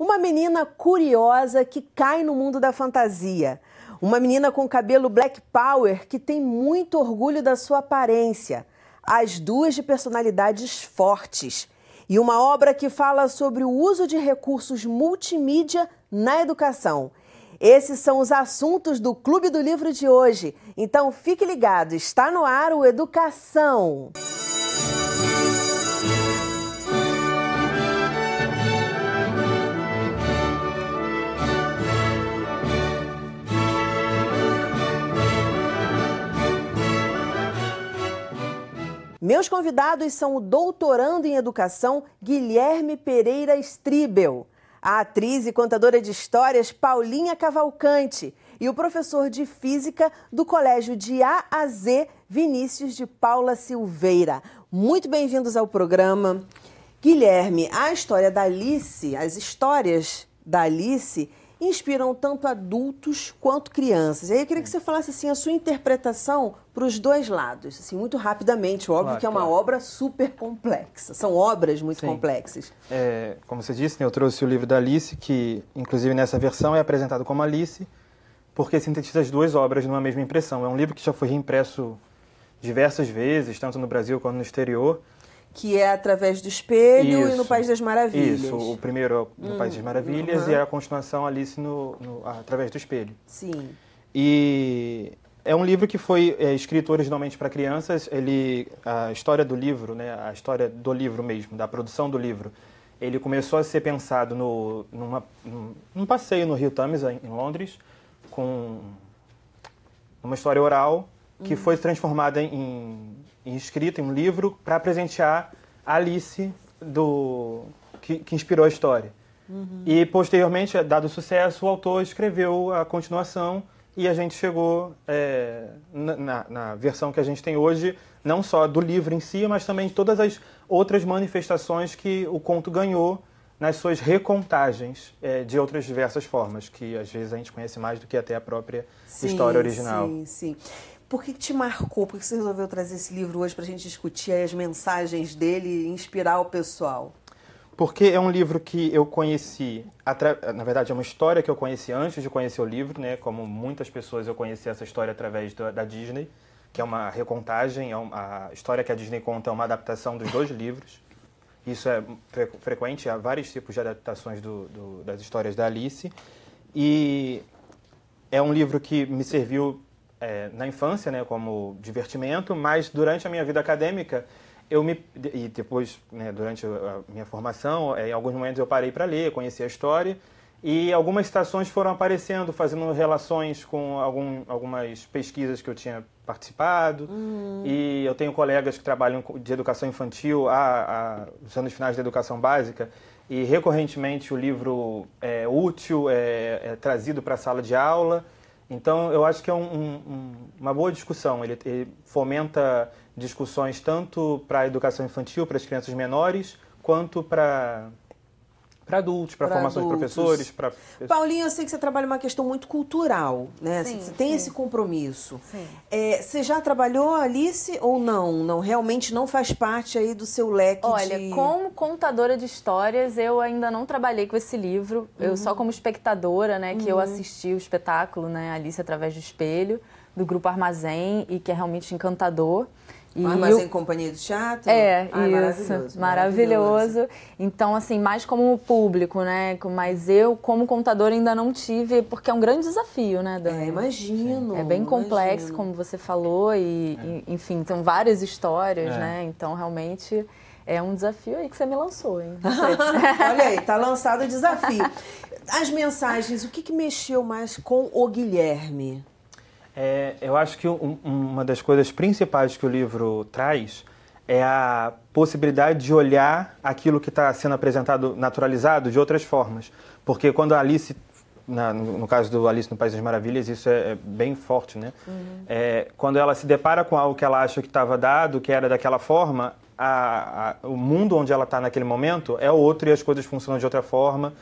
Uma menina curiosa que cai no mundo da fantasia. Uma menina com cabelo Black Power que tem muito orgulho da sua aparência. As duas de personalidades fortes. E uma obra que fala sobre o uso de recursos multimídia na educação. Esses são os assuntos do Clube do Livro de hoje. Então fique ligado, está no ar o Educação. Meus convidados são o doutorando em educação Guilherme Pereira Stribel, a atriz e contadora de histórias Paulinha Cavalcante e o professor de física do Colégio de A a Z Vinícius de Paula Silveira. Muito bem-vindos ao programa. Guilherme, a história da Alice, as histórias da Alice inspiram tanto adultos quanto crianças. E aí eu queria que você falasse assim, a sua interpretação para os dois lados, assim, muito rapidamente. Óbvio que é uma obra super complexa. São obras muito complexas. Como você disse, eu trouxe o livro da Alice, que inclusive nessa versão é apresentado como Alice, porque sintetiza as duas obras numa mesma impressão. É um livro que já foi reimpresso diversas vezes, tanto no Brasil quanto no exterior. Que é Através do Espelho e No País das Maravilhas. Isso, o primeiro é No País das Maravilhas e a continuação Alice Através do Espelho. Sim. E é um livro que foi escrito originalmente para crianças. A história do livro, né, a história do livro mesmo, da produção do livro, ele começou a ser pensado num passeio no Rio Thames, em Londres, com uma história oral que foi transformada em escrita, em um livro, para presentear a Alice que inspirou a história. E, posteriormente, dado o sucesso, o autor escreveu a continuação e a gente chegou na versão que a gente tem hoje, não só do livro em si, mas também de todas as outras manifestações que o conto ganhou nas suas recontagens de outras diversas formas, que às vezes a gente conhece mais do que até a própria história original. Sim, sim. Por que te marcou? Por que você resolveu trazer esse livro hoje para a gente discutir as mensagens dele e inspirar o pessoal? Porque é um livro que eu conheci, na verdade é uma história que eu conheci antes de conhecer o livro, né? Como muitas pessoas eu conheci essa história através da Disney, que é uma recontagem, a história que a Disney conta é uma adaptação dos dois livros. Isso é frequente, há vários tipos de adaptações das histórias da Alice. E é um livro que me serviu na infância, né, como divertimento, mas durante a minha vida acadêmica, e depois, né, durante a minha formação, em alguns momentos eu parei para ler, conheci a história, e algumas citações foram aparecendo, fazendo relações com algumas pesquisas que eu tinha participado, e eu tenho colegas que trabalham de educação infantil nos anos finais da educação básica, e recorrentemente o livro é útil, é trazido para a sala de aula. Então, eu acho que é uma boa discussão. Ele fomenta discussões tanto para a educação infantil, para as crianças menores, quanto para adultos, para formação de professores. Paulinha, eu sei que você trabalha uma questão muito cultural, né? Sim, você tem esse compromisso. Sim. Você já trabalhou, Alice, ou não? Não, realmente não faz parte aí do seu leque como contadora de histórias, eu ainda não trabalhei com esse livro. Eu só como espectadora, né, que eu assisti o espetáculo, né, Alice Através do Espelho, do Grupo Armazém, e que é realmente encantador. Armazém Companhia de Teatro? Isso, maravilhoso. Então, assim, mais como público, né? Mas eu, como contadora, ainda não tive, porque é um grande desafio, né, Dani? Imagino. É bem complexo, como você falou, enfim, são várias histórias, né? Então, realmente, é um desafio aí que você me lançou, hein? Olha aí, tá lançado o desafio. As mensagens, o que mexeu mais com o Guilherme? Eu acho que uma das coisas principais que o livro traz é a possibilidade de olhar aquilo que está sendo apresentado, naturalizado, de outras formas. Porque quando a Alice, no caso do Alice no País das Maravilhas, isso é bem forte, né? Quando ela se depara com algo que ela acha que estava dado, que era daquela forma, o mundo onde ela está naquele momento é outro e as coisas funcionam de outra forma.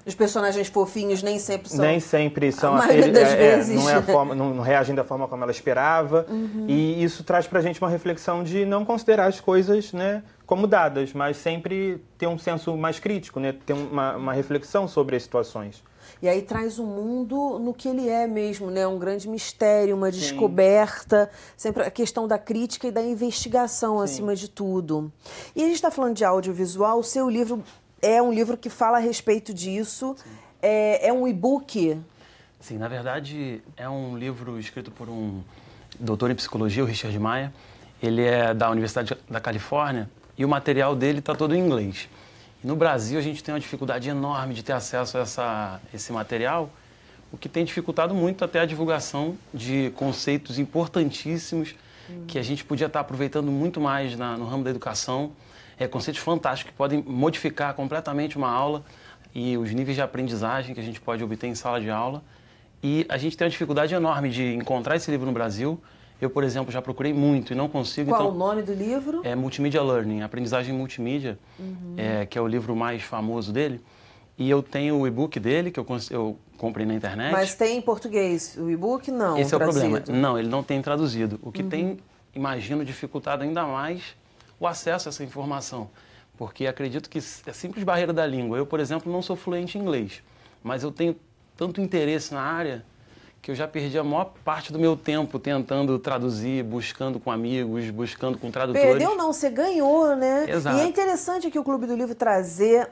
Os personagens fofinhos nem sempre são. Nem sempre são. A maioria das vezes. Não é a forma, não reagem da forma como ela esperava. E isso traz pra gente uma reflexão de não considerar as coisas, né, como dadas, mas sempre ter um senso mais crítico, né? Ter uma reflexão sobre as situações. E aí traz o mundo no que ele é mesmo, né? Um grande mistério, uma descoberta, sempre a questão da crítica e da investigação acima de tudo. E a gente está falando de audiovisual, o seu livro é um livro que fala a respeito disso, é um e-book? Sim, na verdade é um livro escrito por um doutor em psicologia, o Richard Maia. Ele é da Universidade da Califórnia e o material dele está todo em inglês. No Brasil, a gente tem uma dificuldade enorme de ter acesso a esse material, o que tem dificultado muito até a divulgação de conceitos importantíssimos que a gente podia estar aproveitando muito mais no ramo da educação. Conceitos fantásticos que podem modificar completamente uma aula e os níveis de aprendizagem que a gente pode obter em sala de aula. E a gente tem uma dificuldade enorme de encontrar esse livro no Brasil. Eu, por exemplo, já procurei muito e não consigo. Qual o nome do livro? É Multimedia Learning, Aprendizagem Multimídia, que é o livro mais famoso dele. E eu tenho o e-book dele, que eu comprei na internet. Mas tem em português o e-book? Não, esse trazido. É o problema. Não, ele não tem traduzido. O que tem, imagino, dificultado ainda mais o acesso a essa informação. Porque acredito que é simples barreira da língua. Eu, por exemplo, não sou fluente em inglês, mas eu tenho tanto interesse na área que eu já perdi a maior parte do meu tempo tentando traduzir, buscando com amigos, buscando com tradutores. Perdeu não, você ganhou, né? Exato. E é interessante aqui o Clube do Livro trazer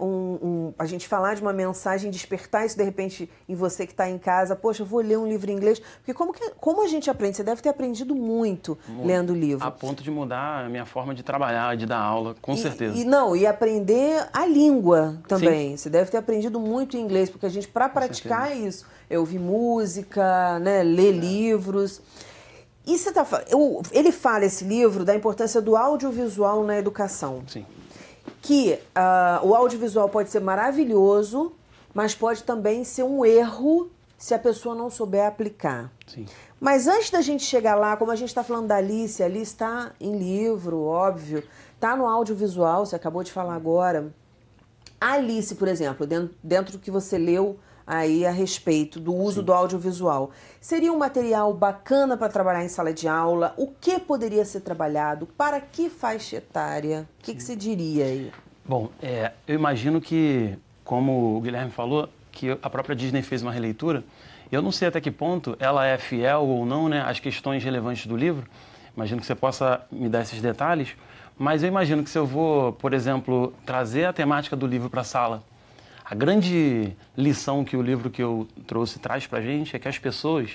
a gente falar de uma mensagem, despertar isso de repente em você que está em casa. Poxa, eu vou ler um livro em inglês. Porque como a gente aprende? Você deve ter aprendido muito lendo o livro. A ponto de mudar a minha forma de trabalhar, de dar aula, com certeza. E aprender a língua também. Sim. Você deve ter aprendido muito inglês, porque a gente, para praticar isso, eu ouvi música, né, ler livros. E você ele fala, esse livro, da importância do audiovisual na educação. Sim. Que o audiovisual pode ser maravilhoso, mas pode também ser um erro se a pessoa não souber aplicar. Sim. Mas antes da gente chegar lá, como a gente está falando da Alice está em livro, óbvio, está no audiovisual, você acabou de falar agora. A Alice, por exemplo, dentro do que você leu aí a respeito do uso do audiovisual, seria um material bacana para trabalhar em sala de aula? O que poderia ser trabalhado? Para que faixa etária? O que você diria aí? Bom, eu imagino que, como o Guilherme falou, que a própria Disney fez uma releitura. Eu não sei até que ponto ela é fiel ou não, né, às questões relevantes do livro. Imagino que você possa me dar esses detalhes. Mas eu imagino que se eu vou, por exemplo, trazer a temática do livro para a sala, a grande lição que o livro que eu trouxe traz para a gente é que as pessoas,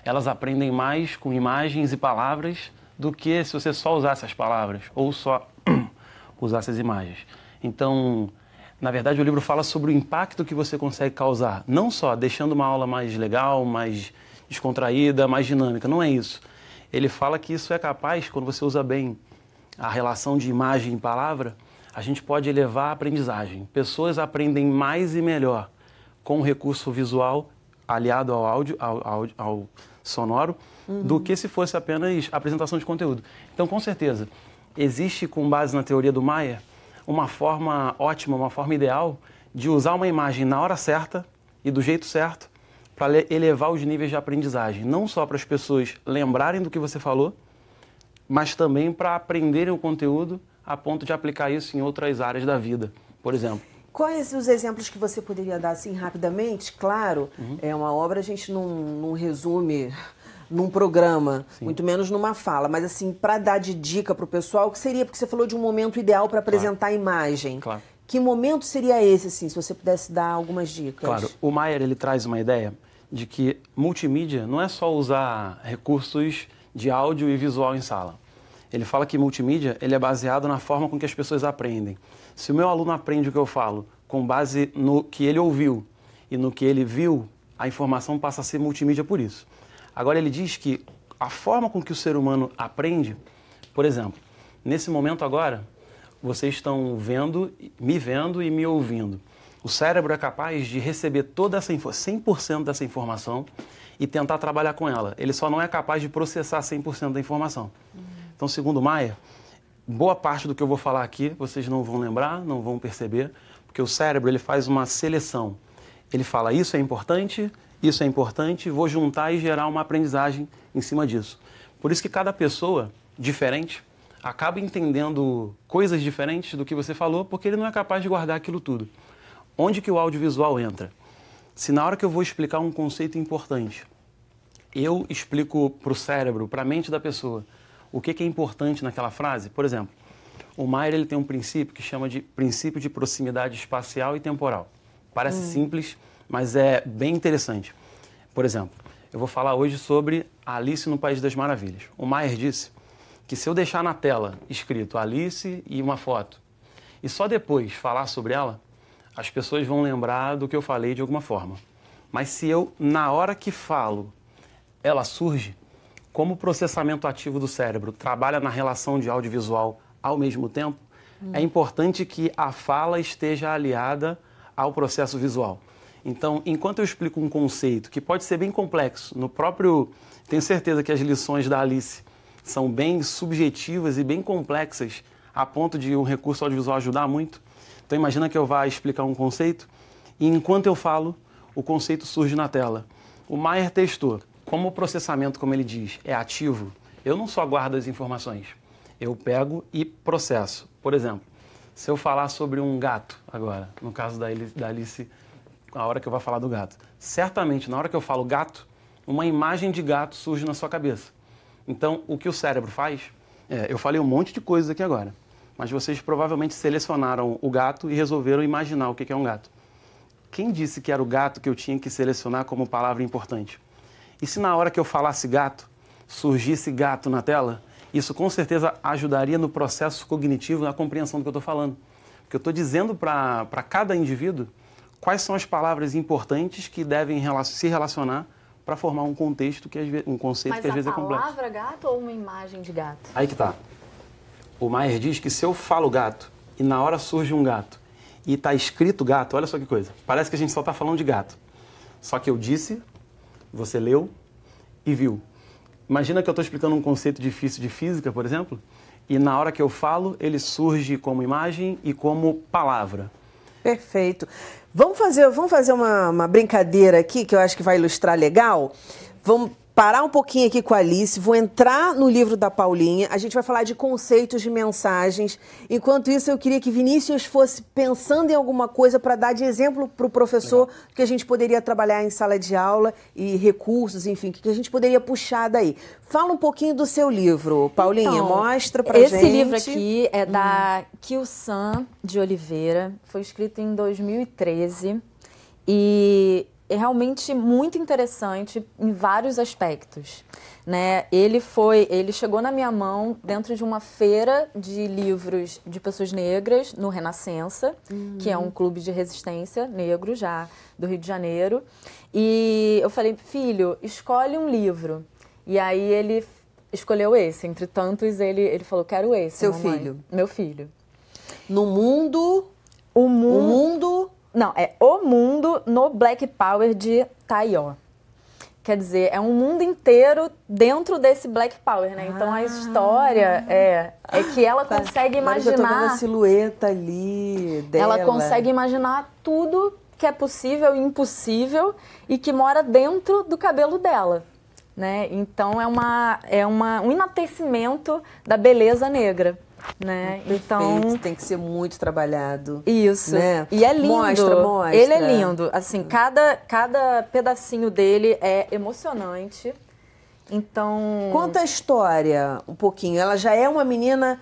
elas aprendem mais com imagens e palavras do que se você só usasse as palavras ou só usasse as imagens. Então, na verdade, o livro fala sobre o impacto que você consegue causar, não só deixando uma aula mais legal, mais descontraída, mais dinâmica, não é isso. Ele fala que isso é capaz, quando você usa bem a relação de imagem e palavra, a gente pode elevar a aprendizagem. Pessoas aprendem mais e melhor com o recurso visual aliado ao áudio, ao sonoro, do que se fosse apenas apresentação de conteúdo. Então, com certeza, existe, com base na teoria do Maia, uma forma ótima, uma forma ideal de usar uma imagem na hora certa e do jeito certo para elevar os níveis de aprendizagem. Não só para as pessoas lembrarem do que você falou, mas também para aprenderem o conteúdo a ponto de aplicar isso em outras áreas da vida, por exemplo. Quais os exemplos que você poderia dar assim rapidamente? Claro, é uma obra, a gente não resume num programa, muito menos numa fala, mas assim, para dar de dica para o pessoal, o que seria? Porque você falou de um momento ideal para apresentar a imagem. Claro. Que momento seria esse, assim, se você pudesse dar algumas dicas? Claro, o Maier, ele traz uma ideia de que multimídia não é só usar recursos de áudio e visual em sala. Ele fala que multimídia ele é baseado na forma com que as pessoas aprendem. Se o meu aluno aprende o que eu falo com base no que ele ouviu e no que ele viu, a informação passa a ser multimídia por isso. Agora ele diz que a forma com que o ser humano aprende, por exemplo, nesse momento agora, vocês estão me vendo e me ouvindo. O cérebro é capaz de receber toda essa 100% dessa informação e tentar trabalhar com ela. Ele só não é capaz de processar 100% da informação. Então, segundo Maia, boa parte do que eu vou falar aqui vocês não vão lembrar, não vão perceber, porque o cérebro ele faz uma seleção. Ele fala, isso é importante, vou juntar e gerar uma aprendizagem em cima disso. Por isso que cada pessoa diferente acaba entendendo coisas diferentes do que você falou, porque ele não é capaz de guardar aquilo tudo. Onde que o audiovisual entra? Se na hora que eu vou explicar um conceito importante, eu explico para o cérebro, para a mente da pessoa, o que é importante naquela frase. Por exemplo, o Maier ele tem um princípio que chama de princípio de proximidade espacial e temporal. Parece simples, mas é bem interessante. Por exemplo, eu vou falar hoje sobre Alice no País das Maravilhas. O Maier disse que se eu deixar na tela escrito Alice e uma foto, e só depois falar sobre ela, as pessoas vão lembrar do que eu falei de alguma forma. Mas se eu, na hora que falo, ela surge, como o processamento ativo do cérebro trabalha na relação de audiovisual ao mesmo tempo, é importante que a fala esteja aliada ao processo visual. Então, enquanto eu explico um conceito que pode ser bem complexo, tenho certeza que as lições da Alice são bem subjetivas e bem complexas, a ponto de um recurso audiovisual ajudar muito. Então, imagina que eu vá explicar um conceito e, enquanto eu falo, o conceito surge na tela. O Maier testou. Como o processamento, como ele diz, é ativo, eu não só guardo as informações, eu pego e processo. Por exemplo, se eu falar sobre um gato agora, no caso da Alice, a hora que eu vou falar do gato, certamente, na hora que eu falo gato, uma imagem de gato surge na sua cabeça. Então, o que o cérebro faz, eu falei um monte de coisas aqui agora, mas vocês provavelmente selecionaram o gato e resolveram imaginar o que é um gato. Quem disse que era o gato que eu tinha que selecionar como palavra importante? E se na hora que eu falasse gato, surgisse gato na tela, isso com certeza ajudaria no processo cognitivo, na compreensão do que eu estou falando. Porque eu estou dizendo para cada indivíduo quais são as palavras importantes que devem se relacionar para formar um contexto, um conceito que às vezes é complexo. Mas a palavra gato ou uma imagem de gato? Aí que tá. O Maier diz que se eu falo gato e na hora surge um gato e está escrito gato, olha só que coisa, parece que a gente só está falando de gato. Só que eu disse, você leu e viu. Imagina que eu estou explicando um conceito difícil de física, por exemplo, e na hora que eu falo, ele surge como imagem e como palavra. Perfeito. Vamos fazer uma brincadeira aqui, que eu acho que vai ilustrar legal. Vamos parar um pouquinho aqui com a Alice, vou entrar no livro da Paulinha, a gente vai falar de conceitos, de mensagens. Enquanto isso, eu queria que Vinícius fosse pensando em alguma coisa para dar de exemplo para o professor, que a gente poderia trabalhar em sala de aula e recursos, enfim, que a gente poderia puxar daí. Fala um pouquinho do seu livro, Paulinha, então, mostra pra gente. Esse livro aqui é da Kyu-san de Oliveira, foi escrito em 2013 e é realmente muito interessante em vários aspectos, né? Ele chegou na minha mão dentro de uma feira de livros de pessoas negras no Renascença, que é um clube de resistência negro já do Rio de Janeiro. E eu falei, filho, escolhe um livro. E aí ele escolheu esse, entre tantos ele falou, quero esse, Seu mamãe. filho? Meu filho. No mundo... O mundo... Não, é O Mundo no Black Power de Taiyo. Quer dizer, é um mundo inteiro dentro desse Black Power, né? Então a história é que ela consegue imaginar... Eu tô vendo a silhueta ali dela. Ela consegue imaginar tudo que é possível e impossível e que mora dentro do cabelo dela, né? Então é um enaltecimento da beleza negra. Né? Então tem que ser muito trabalhado. Isso, né? E é lindo. Mostra. Ele é lindo. Assim, cada pedacinho dele é emocionante. Então... Conta a história um pouquinho. Ela já é uma menina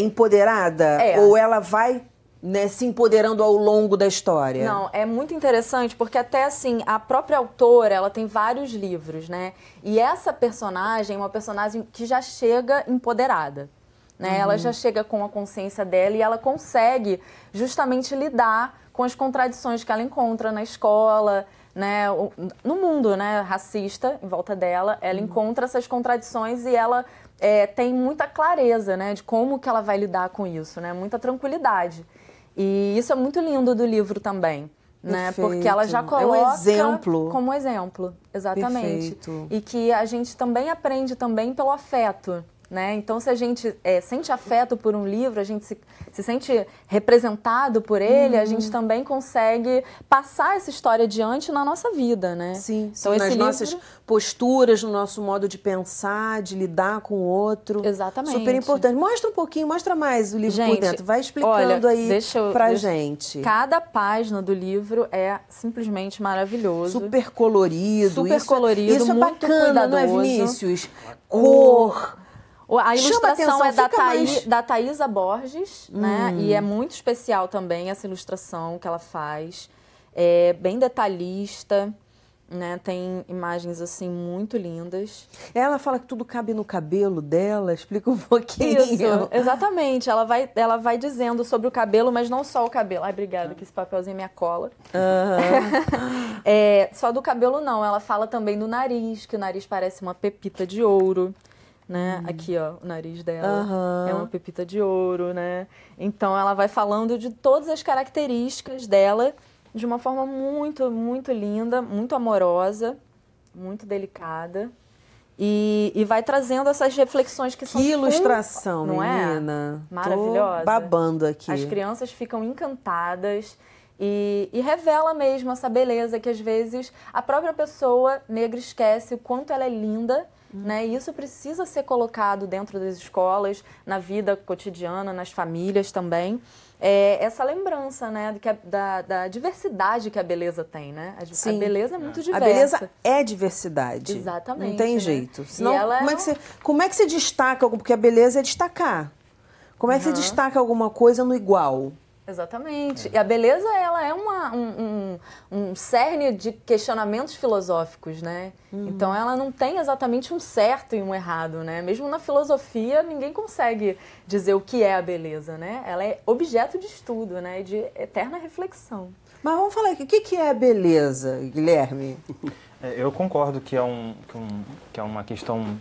empoderada? Ou ela vai, né, se empoderando ao longo da história? Não, é muito interessante porque até assim, a própria autora, ela tem vários livros, né? E essa personagem é uma personagem que já chega empoderada. Né? Ela já chega com a consciência dela e ela consegue justamente lidar com as contradições que ela encontra na escola, né? No mundo, né, racista em volta dela. Ela encontra essas contradições e ela tem muita clareza, né, de como que ela vai lidar com isso, né? Muita tranquilidade. E isso é muito lindo do livro também. Né? Porque ela já coloca um exemplo. Como exemplo, exatamente. Perfeito. E que a gente também aprende também pelo afeto. né? Então, se a gente sente afeto por um livro, a gente se sente representado por ele, a gente também consegue passar essa história adiante na nossa vida, né? Sim, então, nas nossas posturas, no nosso modo de pensar, de lidar com o outro. Exatamente. Super importante. Mostra um pouquinho, mostra mais o livro por dentro. Vai explicando aí pra gente. Cada página do livro é simplesmente maravilhoso. Super colorido. Super colorido, isso é muito bacana, cuidadoso. Não é, Vinícius? Cor. A ilustração é mais... da Thaisa Borges, né? E é muito especial também essa ilustração que ela faz. É bem detalhista, né? Tem imagens assim muito lindas. Ela fala que tudo cabe no cabelo dela. Explica um pouquinho. Isso, exatamente. Ela vai dizendo sobre o cabelo, mas não só o cabelo. Ai, obrigada, que esse papelzinho é minha cola. Só do cabelo não. Ela fala também do nariz, que o nariz parece uma pepita de ouro. Né? Aqui, ó, o nariz dela é uma pepita de ouro, né? Então, ela vai falando de todas as características dela de uma forma muito, muito linda, muito amorosa, muito delicada. E vai trazendo essas reflexões que são... Que ilustração, não menina. É? Maravilhosa. Tô babando aqui. As crianças ficam encantadas e revela mesmo essa beleza que, às vezes, a própria pessoa negra esquece o quanto ela é linda. Né? E isso precisa ser colocado dentro das escolas, na vida cotidiana, nas famílias também. Essa lembrança, né, da diversidade que a beleza tem, né? A beleza é muito diversa. A beleza é diversidade. Exatamente. Não tem né? jeito. Senão, ela como é que você destaca? Porque a beleza é destacar. Como é que você destaca alguma coisa no igual? Exatamente. E a beleza, ela é um cerne de questionamentos filosóficos, né? Então, ela não tem exatamente um certo e um errado, né? Mesmo na filosofia, ninguém consegue dizer o que é a beleza, né? Ela é objeto de estudo, né? De eterna reflexão. Mas vamos falar aqui, o que é a beleza, Guilherme? Eu concordo que é uma questão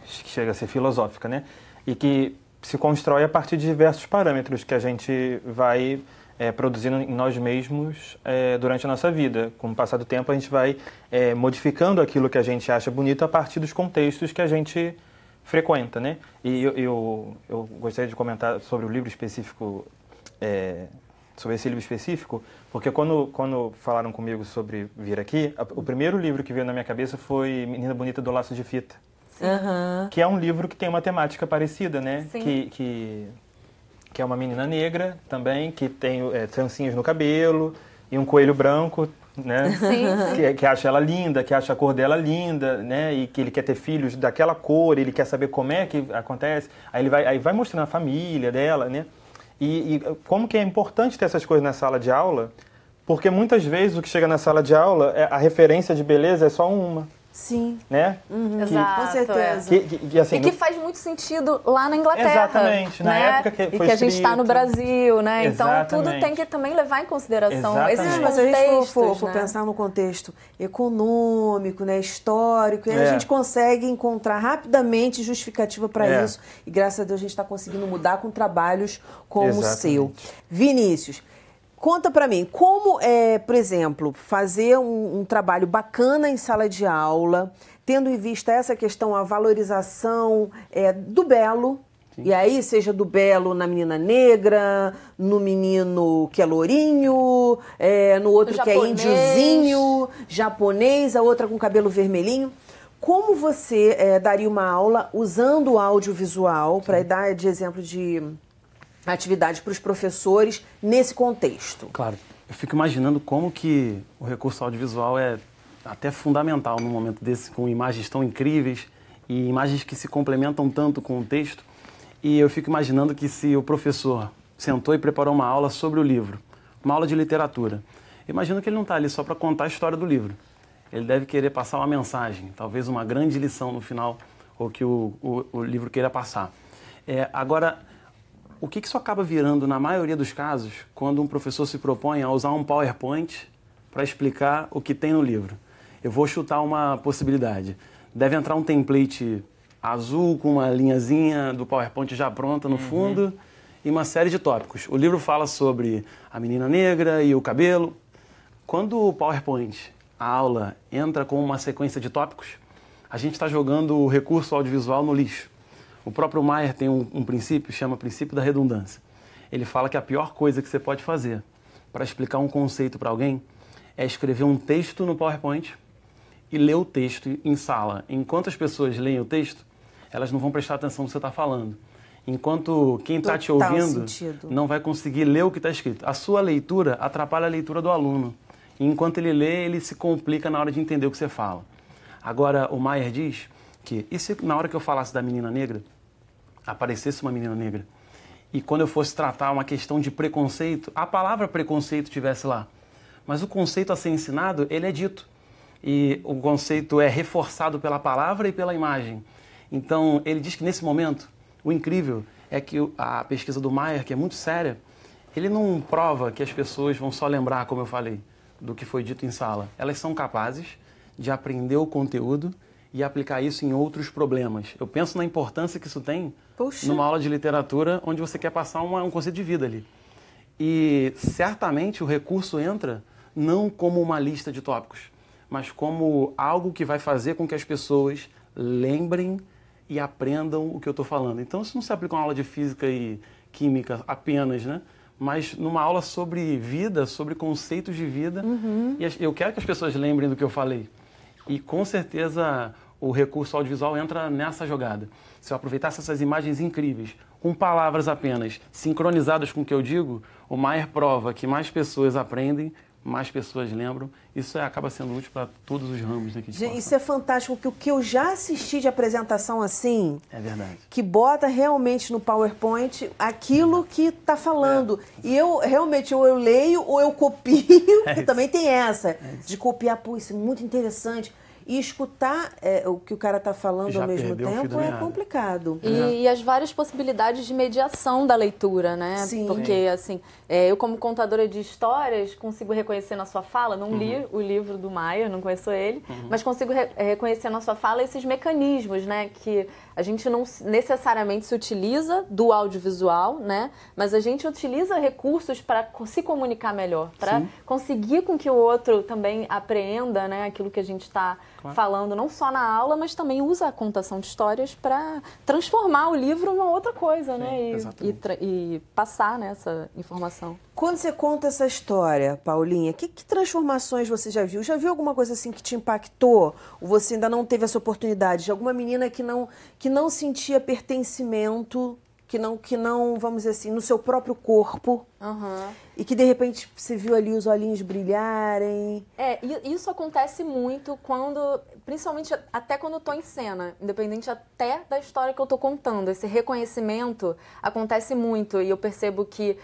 que chega a ser filosófica, né? E que se constrói a partir de diversos parâmetros que a gente vai produzindo em nós mesmos durante a nossa vida. Com o passar do tempo, a gente vai modificando aquilo que a gente acha bonito a partir dos contextos que a gente frequenta, né? E eu gostaria de comentar sobre o livro específico, sobre esse livro específico, porque quando falaram comigo sobre vir aqui, o primeiro livro que veio na minha cabeça foi Menina Bonita do Laço de Fita. Que é um livro que tem uma temática parecida, né? Que é uma menina negra também, que tem trancinhas no cabelo e um coelho branco, né? Que acha ela linda, que acha a cor dela linda, né? E que ele quer ter filhos daquela cor, ele quer saber como é que acontece. Aí vai mostrando a família dela, né? E como que é importante ter essas coisas na sala de aula, porque muitas vezes o que chega na sala de aula, a referência de beleza é só uma. Sim. Né? Exato, com certeza. Assim, e que faz muito sentido lá na Inglaterra. Exatamente, na época que foi e que a gente está no Brasil, né? Exatamente. Então tudo tem que também levar em consideração esses Exatamente. Mas se a gente for né? pensar no contexto econômico, né, histórico, a gente consegue encontrar rapidamente justificativa para isso. E graças a Deus a gente está conseguindo mudar com trabalhos como o seu. Vinícius, conta para mim, como por exemplo, fazer um trabalho bacana em sala de aula, tendo em vista essa questão, a valorização do belo, e aí seja do belo na menina negra, no menino que é lourinho, no outro que é índiozinho, japonês, a outra com cabelo vermelhinho. Como você daria uma aula usando o audiovisual para dar de exemplo de atividade para os professores nesse contexto? Claro. Eu fico imaginando como que o recurso audiovisual é até fundamental num momento desse, com imagens tão incríveis e imagens que se complementam tanto com o texto. E eu fico imaginando que se o professor sentou e preparou uma aula sobre o livro, uma aula de literatura, eu imagino que ele não está ali só para contar a história do livro. Ele deve querer passar uma mensagem, talvez uma grande lição no final, ou que o livro queira passar. Agora, o que isso acaba virando, na maioria dos casos, quando um professor se propõe a usar um PowerPoint para explicar o que tem no livro? Eu vou chutar uma possibilidade. Deve entrar um template azul com uma linhazinha do PowerPoint já pronta no fundo e uma série de tópicos. O livro fala sobre a menina negra e o cabelo. Quando o PowerPoint, a aula, entra com uma sequência de tópicos, a gente está jogando o recurso audiovisual no lixo. O próprio Maier tem um princípio, chama princípio da redundância. Ele fala que a pior coisa que você pode fazer para explicar um conceito para alguém é escrever um texto no PowerPoint e ler o texto em sala. Enquanto as pessoas leem o texto, elas não vão prestar atenção no que você está falando. Enquanto quem está te ouvindo não vai conseguir ler o que está escrito. A sua leitura atrapalha a leitura do aluno. E enquanto ele lê, ele se complica na hora de entender o que você fala. Agora, o Maier diz que, e se na hora que eu falasse da menina negra, aparecesse uma menina negra, e quando eu fosse tratar uma questão de preconceito, a palavra preconceito estivesse lá. Mas o conceito a ser ensinado, ele é dito. E o conceito é reforçado pela palavra e pela imagem. Então, ele diz que nesse momento, o incrível é que a pesquisa do Maier, que é muito séria, ele não prova que as pessoas vão só lembrar, como eu falei, do que foi dito em sala. Elas são capazes de aprender o conteúdo e aplicar isso em outros problemas. Eu penso na importância que isso tem numa aula de literatura onde você quer passar um conceito de vida ali. E certamente o recurso entra não como uma lista de tópicos, mas como algo que vai fazer com que as pessoas lembrem e aprendam o que eu estou falando. Então isso não se aplica a uma aula de física e química apenas, né? Mas numa aula sobre vida, sobre conceitos de vida. E eu quero que as pessoas lembrem do que eu falei. E com certeza o recurso audiovisual entra nessa jogada. Se eu aproveitasse essas imagens incríveis, com palavras apenas, sincronizadas com o que eu digo, o Maier prova que mais pessoas aprendem, mais pessoas lembram. Isso acaba sendo útil para todos os ramos. Né, isso é fantástico, porque o que eu já assisti de apresentação assim... É verdade. Que bota realmente no PowerPoint aquilo que está falando. E eu realmente, ou eu leio ou eu copio, que também tem essa, de copiar, pô, isso é muito interessante. E escutar o que o cara está falando ao mesmo tempo é complicado. E as várias possibilidades de mediação da leitura, né? Sim. Porque, assim, eu como contadora de histórias consigo reconhecer na sua fala, não li o livro do Maier, não conheço ele, mas consigo reconhecer na sua fala esses mecanismos, né? Que a gente não necessariamente se utiliza do audiovisual, né? Mas a gente utiliza recursos para se comunicar melhor, para conseguir com que o outro também apreenda, né, aquilo que a gente está falando, não só na aula, mas também usa a contação de histórias para transformar o livro numa outra coisa, né? E passar, né, essa informação. Quando você conta essa história, Paulinha, que transformações você já viu? Já viu alguma coisa assim que te impactou? Ou você ainda não teve essa oportunidade? De alguma menina que não sentia pertencimento, que não, vamos dizer assim, no seu próprio corpo, e que de repente você viu ali os olhinhos brilharem? Isso acontece muito principalmente até quando eu tô em cena, independente até da história que eu tô contando. Esse reconhecimento acontece muito e eu percebo que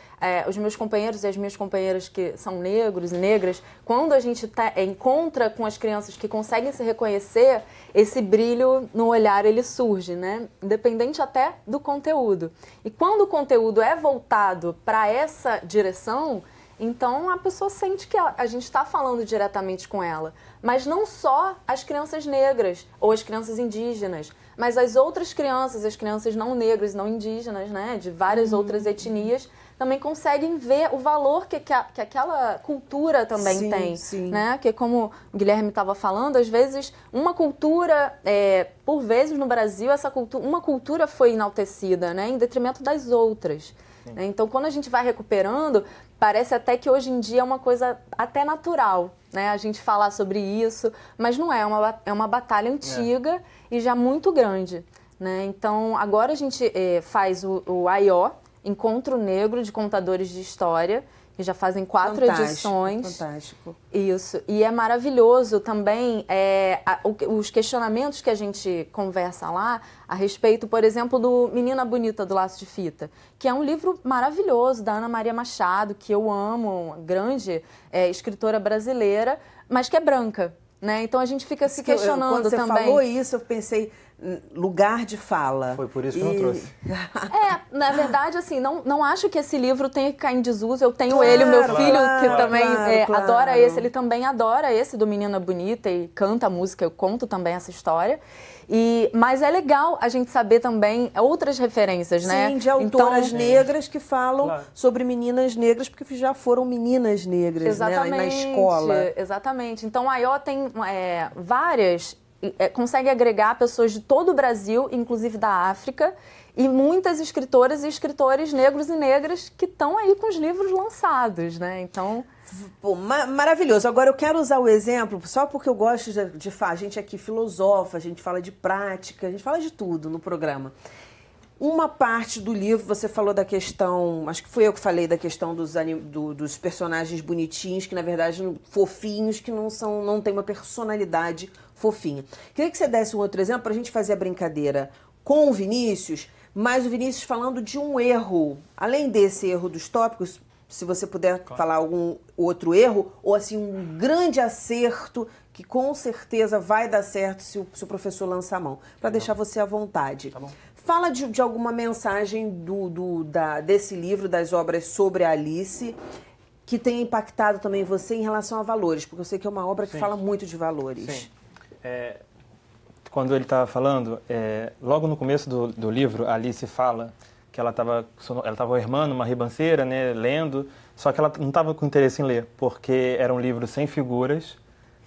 os meus companheiros e as minhas companheiras que são negros e negras, quando a gente encontra com as crianças que conseguem se reconhecer, esse brilho no olhar ele surge, né? Independente até do conteúdo. E quando o conteúdo é voltado para essa direção, então a pessoa sente que a gente está falando diretamente com ela. Mas não só as crianças negras ou as crianças indígenas, mas as outras crianças, as crianças não negras, não indígenas, né, de várias outras etnias, também conseguem ver o valor que aquela cultura também tem. Né? Que como o Guilherme estava falando, às vezes uma cultura, por vezes no Brasil, uma cultura foi enaltecida, né, em detrimento das outras. Então, quando a gente vai recuperando, parece até que hoje em dia é uma coisa até natural, né? A gente falar sobre isso, mas não é, é uma batalha antiga e já muito grande, né? Então, agora a gente faz o AIO, Encontro Negro de Contadores de História, que já fazem 4 edições. Fantástico. Isso. E é maravilhoso também os questionamentos que a gente conversa lá a respeito, por exemplo, do Menina Bonita do Laço de Fita, que é um livro maravilhoso da Ana Maria Machado, que eu amo, uma grande escritora brasileira, mas que é branca, né? Então a gente fica se questionando também. Quando você falou isso, eu pensei lugar de fala. Foi por isso que eu não trouxe. Na verdade, assim, não acho que esse livro tenha que cair em desuso. Eu tenho ele, o meu filho, que também adora esse. Ele também adora esse do Menina Bonita e canta a música. Eu conto também essa história. Mas é legal a gente saber também outras referências, né? Sim, de autoras negras que falam sobre meninas negras, porque já foram meninas negras, né, na escola. Exatamente. Então, a AIO tem várias consegue agregar pessoas de todo o Brasil, inclusive da África, e muitas escritoras e escritores negros e negras que estão aí com os livros lançados, né? Então... Pô, maravilhoso. Agora eu quero usar o exemplo, só porque eu gosto de falar, a gente aqui filosofa, a gente fala de prática, a gente fala de tudo no programa. Uma parte do livro, você falou da questão, acho que foi eu que falei da questão dos personagens bonitinhos, que na verdade fofinhos, que não tem uma personalidade fofinha. Queria que você desse um outro exemplo para a gente fazer a brincadeira com o Vinícius, mas o Vinícius falando de um erro, além desse erro dos tópicos, se você puder falar algum outro erro, ou assim um grande acerto, que com certeza vai dar certo se o professor lançar a mão, para deixar você à vontade. Tá bom. Fala de alguma mensagem desse livro, das obras sobre a Alice, que tenha impactado também você em relação a valores, porque eu sei que é uma obra que fala muito de valores. Sim. Quando ele estava falando, logo no começo do livro, a Alice fala que ela estava irmando uma ribanceira, né, lendo, só que ela não estava com interesse em ler, porque era um livro sem figuras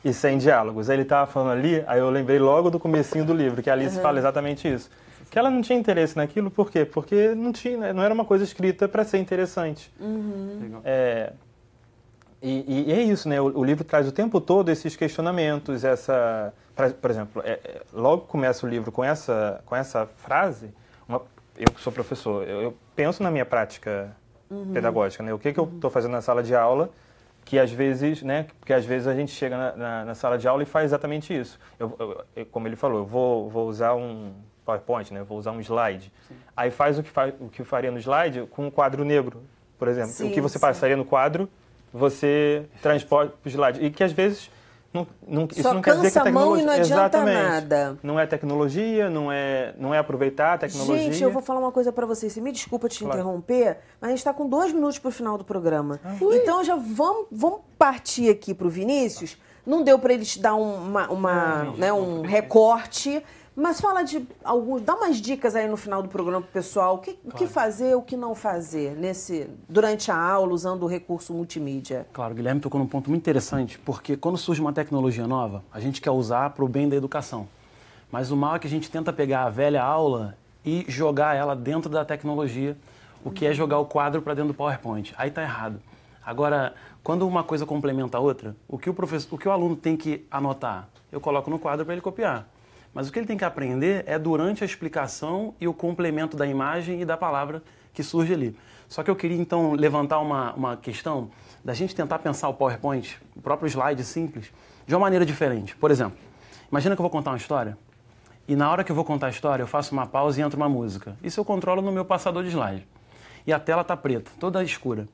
e sem diálogos. Aí ele estava falando ali, aí eu lembrei logo do comecinho do livro, que a Alice fala exatamente isso. Que ela não tinha interesse naquilo, por quê? Porque não era uma coisa escrita para ser interessante. E é isso, né? O livro traz o tempo todo esses questionamentos, por exemplo, logo começa o livro com essa frase. Eu que sou professor, eu penso na minha prática pedagógica, né? O que eu estou fazendo na sala de aula, que às vezes, né? Porque às vezes a gente chega na sala de aula e faz exatamente isso. Como ele falou, eu vou usar um PowerPoint, né? Vou usar um slide. Sim. Aí faz o que eu faria no slide com um quadro negro, por exemplo. Sim, o que você passaria no quadro, você transporta para o slide. E que às vezes isso não quer dizer que a tecnologia... Só cansa a mão e não adianta nada. Não é tecnologia, não é aproveitar a tecnologia. Gente, eu vou falar uma coisa para vocês. Você me desculpa te interromper, mas a gente está com 2 minutos para o final do programa. Então já vamos partir aqui para o Vinícius. Não deu para ele te dar um recorte, mas fala dá umas dicas aí no final do programa pro pessoal. O que fazer, o que não fazer durante a aula, usando o recurso multimídia. Claro, o Guilherme tocou num ponto muito interessante, porque quando surge uma tecnologia nova, a gente quer usar para o bem da educação. Mas o mal é que a gente tenta pegar a velha aula e jogar ela dentro da tecnologia, o que é jogar o quadro para dentro do PowerPoint. Aí tá errado. Agora, quando uma coisa complementa a outra, o que o aluno tem que anotar? Eu coloco no quadro para ele copiar. Mas o que ele tem que aprender é durante a explicação e o complemento da imagem e da palavra que surge ali. Só que eu queria, então, levantar uma questão da gente tentar pensar o PowerPoint, o próprio slide simples, de uma maneira diferente. Por exemplo, imagina que eu vou contar uma história e na hora que eu vou contar a história eu faço uma pausa e entra uma música. Isso eu controlo no meu passador de slide. E a tela está preta, toda escura.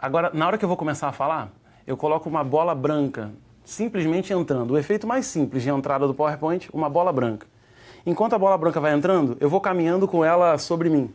Agora, na hora que eu vou começar a falar, eu coloco uma bola branca simplesmente entrando. O efeito mais simples de entrada do PowerPoint, uma bola branca. Enquanto a bola branca vai entrando, eu vou caminhando com ela sobre mim.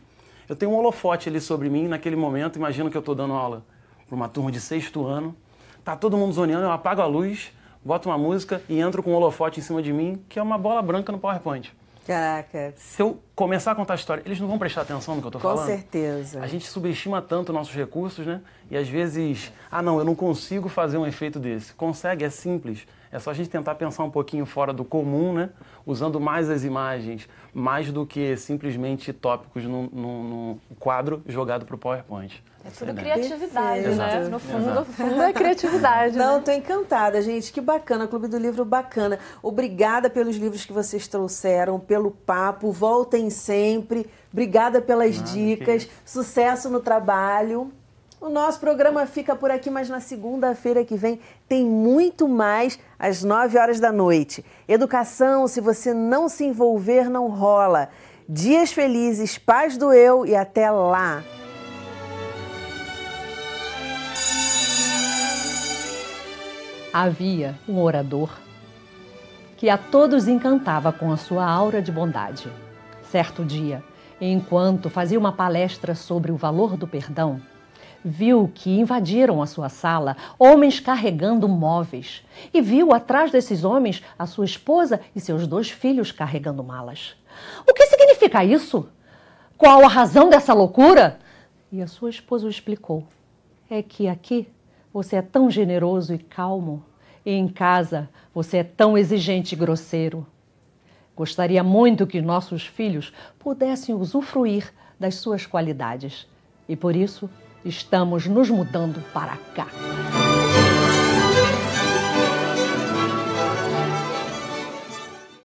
Eu tenho um holofote ali sobre mim naquele momento. Imagino que eu estou dando aula para uma turma de 6º ano. Tá todo mundo zoneando, eu apago a luz, boto uma música e entro com um holofote em cima de mim, que é uma bola branca no PowerPoint. Caraca. Se eu começar a contar a história, eles não vão prestar atenção no que eu estou falando? Com certeza. A gente subestima tanto nossos recursos, né? E às vezes, não, eu não consigo fazer um efeito desse. Consegue, é simples. É só a gente tentar pensar um pouquinho fora do comum, né? Usando mais as imagens, mais do que simplesmente tópicos no quadro jogado para o PowerPoint. É tudo criatividade, Perfeito. né? No fundo é criatividade. Não, né? estou encantada, gente. Que bacana, Clube do Livro bacana. Obrigada pelos livros que vocês trouxeram, pelo papo. Voltem sempre. Obrigada pelas dicas. Sucesso no trabalho. O nosso programa fica por aqui, mas na segunda-feira que vem tem muito mais às 9h da noite. Educação, se você não se envolver, não rola. Dias felizes, paz do eu e até lá. Havia um orador que a todos encantava com a sua aura de bondade. Certo dia, enquanto fazia uma palestra sobre o valor do perdão, viu que invadiram a sua sala homens carregando móveis e viu atrás desses homens a sua esposa e seus 2 filhos carregando malas. O que significa isso? Qual a razão dessa loucura? E a sua esposa o explicou. É que aqui você é tão generoso e calmo, e em casa você é tão exigente e grosseiro. Gostaria muito que nossos filhos pudessem usufruir das suas qualidades. E por isso, estamos nos mudando para cá.